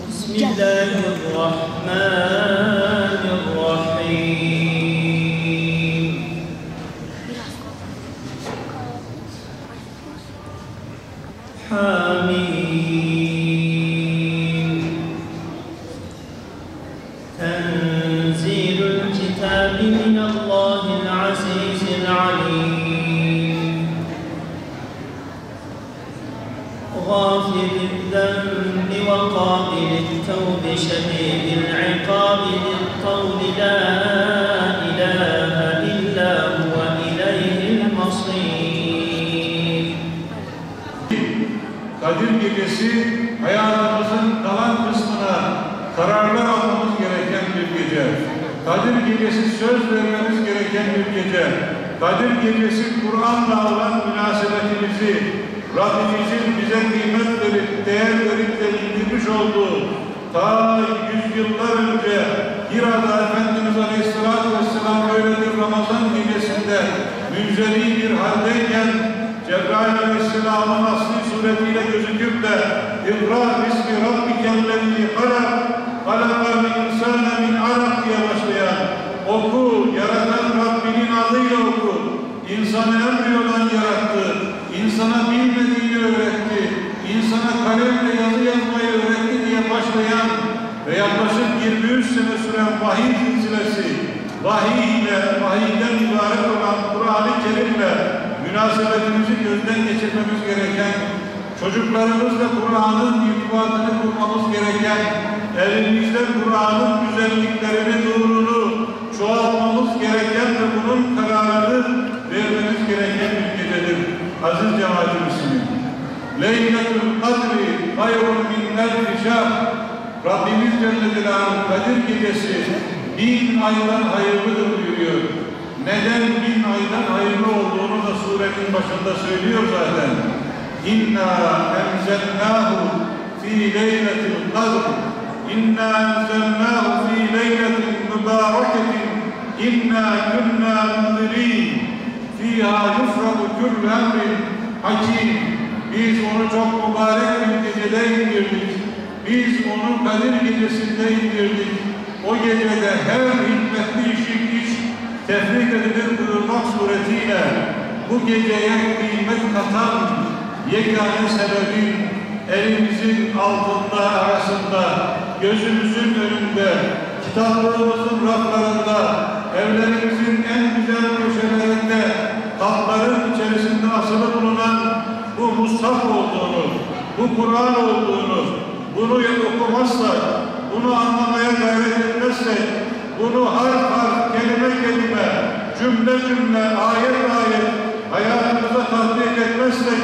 Bismillahirrahmanirrahim. Hamim. Tenzilul kitabi minallahil azizil alim. Gâfiril zembi ve qâbilil tevbi şedîdil ikâbi zil kavli lâ ilâhe illâ huve ileyhil masîr. Kadir Gecesi hayatımızın kalan kısmına kararlar almamız gereken bir gece. Kadir Gecesi söz vermemiz gereken bir gece. Kadir Gecesi Kur'an'la olan münasebetimizi Rabbimizin bize kıymet verip, değer verip de indirmiş olduğu ta yüzyıllar önce Hira'da Efendimiz Aleyhisselatü Vesselam böyle bir Ramazan gecesinde müjdeli bir haldeyken Cebrail Aleyhisselam'ın asli suretiyle gözüküp de İkra bismi rabbikellezî halak halakal insâne min alak diye başlayan oku, yaratan Rabbinin adıyla oku, insanı emri olan yarattı, insana bilmediğini öğretti, insana kalemle yazı yazmayı öğretti diye başlayan ve yaklaşık 23 sene süren vahiy silsilesi, vahiyden ibaret olan Kur'an-ı Kerim'le münasebetimizi gözden geçirmemiz gereken, çocuklarımızla Kur'an'ın irtibatını kurmamız gereken, elimizde Kur'an'ın güzelliklerini, nurunu çoğaltmamız gereken ve bunun kararını vermemiz gereken bir gecedir. Aziz cemaat-i Müslümin, Leyletül Kadri hayrun min elfi şahr. Rabbimiz Celle Celaluhu Kadir Gecesi 1000 aydan hayırlıdır buyuruyor. Neden 1000 aydan hayırlı olduğunu da surenin başında söylüyor zaten. İnna enzelnâhu fî leyletil kadr. İnna enzelnâhu fî leyletil mübâreketin. İnna künnâ mundirîn. Fîhâ yufradu küllü emrin hakim. Biz onu çok mübarek bir gecede indirdik. Biz onu Kadir Gecesi'nde indirdik. O gecede her hikmetli işin tefrik edilir buyurmak suretiyle bu geceye kıymet katan yegane sebebin elimizin altında, arasında, gözümüzün önünde, kitaplığımızın raflarında, evlerimizin en güzel köşelerinde, kapların içerisinde asılı bulunan bu mushaf olduğunu, bu Kur'an olduğunu, bunu okumazsak, bunu anlamaya gayret etmezsek, bunu harf harf, kelime kelime, cümle cümle, ayet ayet hayatımıza tatbik etmezsek,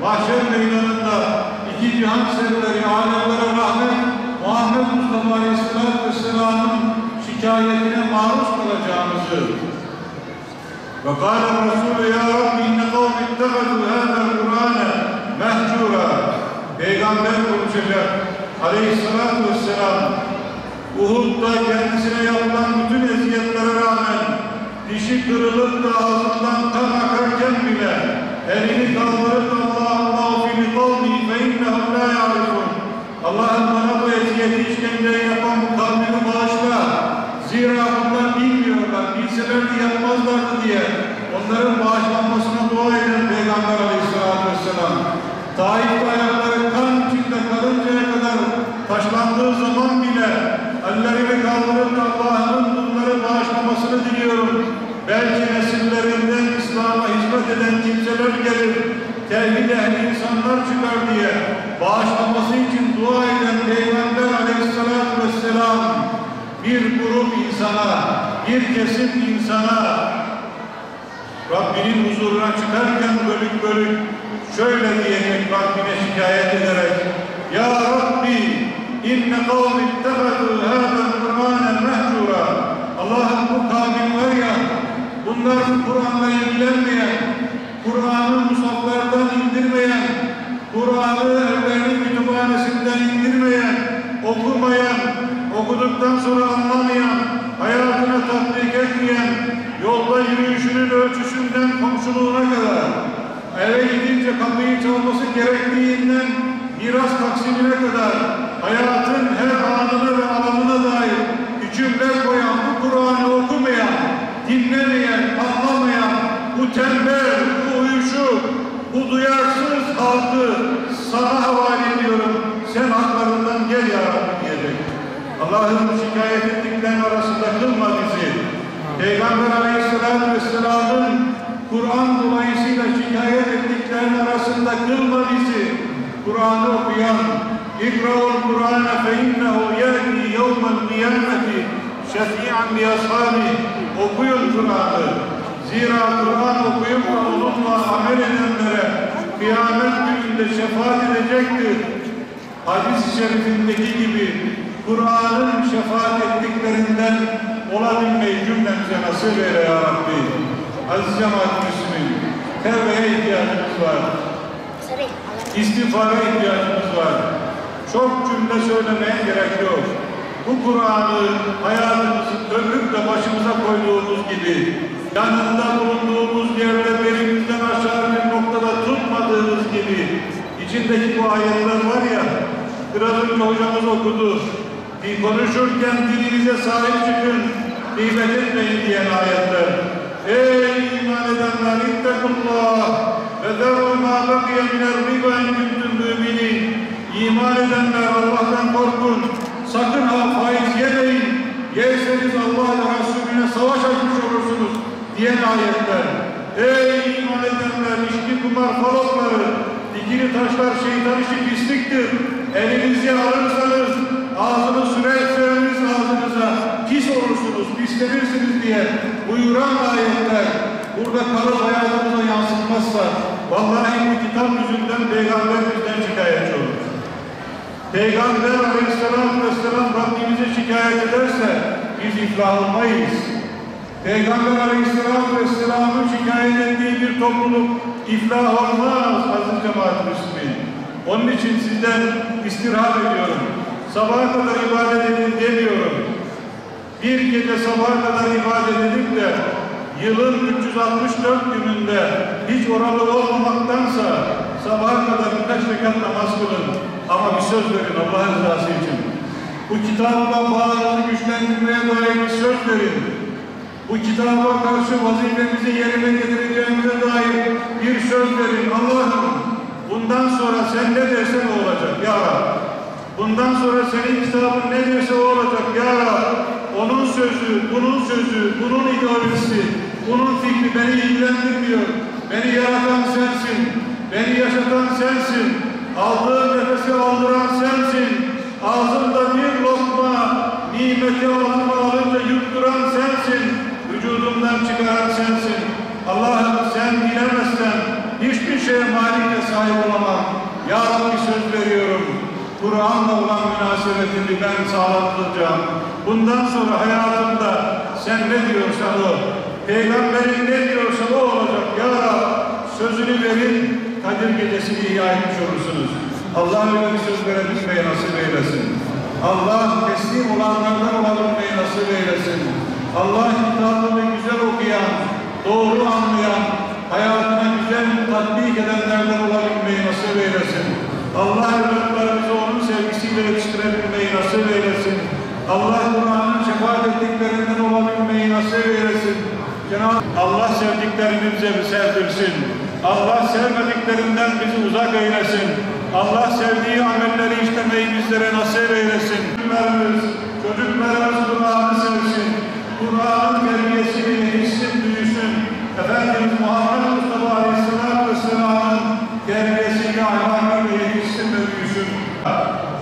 mahşer meydanında iki cihan serveri, alemlere rahmet, Muhammed Mustafa Aleyhisselatü Vesselam'ın şikayetine maruz kalacağımızı ve kâle Resulü ya Rabbi inne kavmi ittehadû hâzel Kur'âne mehcûrâ. Peygamber konuşacak Aleyhisselatü Vesselam Uhud'da kendisine yapılan bütün eziyetlere rağmen dişi kırılıp da ağzından kan akarken bile elini kaldırıp Allah'ım fîli kavmi fe innehum lâ ya'rifûn. Allah'ım bana bu eziyeti işkenceyi yapan bu kavmimi bağışla. Zira bunlar bilmiyorlar, bilselerdi yapmazlardı diye onların bağışlanmasına dua eden Peygamber Aleyhisselatü Vesselam. Taif'te ayakları kan içinde kalıncaya kadar taşlandığı zaman bile ellerini kaldırıp Allah'ın bunları bağışlamasını diliyorum. Belki nesillerinden İslam'a hizmet eden kimseler gelir, tevhid ehli insanlar çıkar diye bağışlaması için dua eden Peygamber Aleyhisselatü Vesselam bir grup insana, bir kesim insana Rabbinin huzuruna çıkarken bölük bölük şöyle diyecek Rabbine şikayet ederek: Ya Rabbi inne kavmi ittehadû hâzel Kur'âne mehcûrâ. Allah'ım bu kavmin var ya, bunlar Kur'an'la ilgilenmeyen, Kur'an'ı musaflardan indirmeyen, Kur'an'ı evlerinin kütüphanesinden indirmeyen, okumayan, okuduktan sonra anlamayan, hayat miras taksimine kadar hayatın her anına ve alanına dair hükümler koyan, bu Kur'an'ı okumayan, dinlemeyen, anlamayan, bu tembel, bu uyuşuk, bu duyarsız halkı sana havale ediyorum. Sen haklarından gel ya Rabbi diyecek. Allah'ın şikayet ettiklerinin arasında kılma bizi. Peygamber Aleyhisselatü Vesselam'ın Kur'an dolayısıyla şikayet ettiklerinin arasında kılma bizi. Kur'an'ı okuyan, İkra'ul Kur'an'a fe innehu yâti yevmel kıyameti şefi'an bi ashabi. Okuyun Kur'an'ı. Zira Kur'an okuyup da onunla amel edenlere kıyamet gününde şefaat edecektir. Hadis-i şerifindeki gibi Kur'an'ın şefaat ettiklerinden olabilmeyi cümlemize nasip eyle ya Rabbi. Aziz cemaat-i Müslümin, tevbeye ihtiyacımız var. İstiğfara ihtiyacımız var. Çok cümle söylemeye gerek yok. Bu Kur'an'ı hayatımızı ömrük de başımıza koyduğumuz gibi, yanında bulunduğumuz yerde belimizden aşağı bir noktada tutmadığımız gibi, içindeki bu ayetler var ya, biraz önce hocamız okudu. Konuşurken dilinize sahip çıkın, gıybet etmeyin diyen ayetler. Ey iman edenler, ittakullah ve zerru ma bakiye minel riba in kuntum müminin. İman edenler, Allah'tan korkun. Sakın ha faiz yemeyin. Yerseniz Allah ve Resulüne savaş açmış olursunuz diyen ayetler. Ey iman edenler, içki, kumar, falokları, dikili taşlar, şeytan işi pisliktir. Elinizi alırsanız, ağzını sürerseniz ağzınıza pis olursunuz, pislenirsiniz diye buyuran ayetler burada kalıp hayatımıza yansıtmazsa vallahi bu kitap yüzünden Peygamber bizden şikayetçi olur. Peygamber Aleyhisselatü Vesselam Rabbimize şikayet ederse biz iflah olmayız. Peygamber Aleyhisselatü Vesselam'ın şikayet ettiği bir topluluk iflah olmaz aziz cemaat-i Müslümin. Onun için sizden istirham ediyorum. Sabaha kadar ibadet edin demiyorum. Bir gece sabaha kadar ibadet edip de yılın 364 gününde hiç oralı olmamaktansa sabaha kadar birkaç rekat namaz kılın. Ama bir söz verin Allah rızası için. Bu kitapla bağınızı güçlendirmeye dair bir söz verin. Bu kitaba karşı vazifemizi yerine getireceğimize dair bir söz verin. Allah'ım bundan sonra sen ne dersen o olacak ya Rabbi. Bundan sonra senin kitabın ne derse o olacak ya Rabbi. Onun sözü, bunun ideolojisi, bunun fikri beni ilgilendirmiyor. Beni yaratan sensin, beni yaşatan sensin. Aldığın nefesi aldıran sensin. Ağzımda bir lokma nimeti ağzıma alınca yutturan sensin. Vücudumdan çıkaran sensin. Allah'ım sen bilemezsen hiçbir şeye malik ve sahip olamam. Ya Rabbi söz veriyorum. Kur'an'la olan münasebetini ben sağlatacağım. Bundan sonra hayatımda sen ne diyorsan o, Peygamberin ne diyorsa o olacak. Ya Rabbi sözünü verin, Kadir Gecesi'ni ihya etmiş olursunuz. Allah öyle bir söz verebilmeyi nasip eylesin. Allah teslim olanlardan olabilmeyi nasip eylesin. Allah kitabını güzel okuyan, doğru anlayan, hayatına güzel tatbik edenlerden olabilmeyi nasip eylesin. Allah evlatlarımızı onun sevgisiyle yetiştirebilmeyi nasip eylesin. Allah Kur'an'ın şefaat ettiklerinden olabilmeyi nasip eylesin. Cenab-ı Allah sevdiklerini bize sevdirsin. Allah sevmediklerinden bizi uzak eylesin. Allah sevdiği amelleri işlemeyi bizlere nasip eylesin. Çocuklarımız Kur'an'ı sevsin. Kur'an'ın terbiyesini yetişsin, büyüsün. Efendimiz Muhammed Mustafa Aleyhisselatü Vesselam'ın terbiyesiyle ahlakıyla yetişsin ve büyüsün.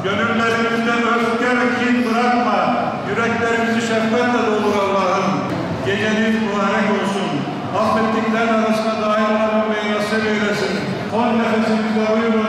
Gönüllerimizden öfke ve kin bırakma. Yüreklerimizi şefkatle doldur Allah'ım. Geceniz mübarek olsun. Affettikler arasında dahil olabilmeyi nasip eylesin. Son nefesimizde uyumun.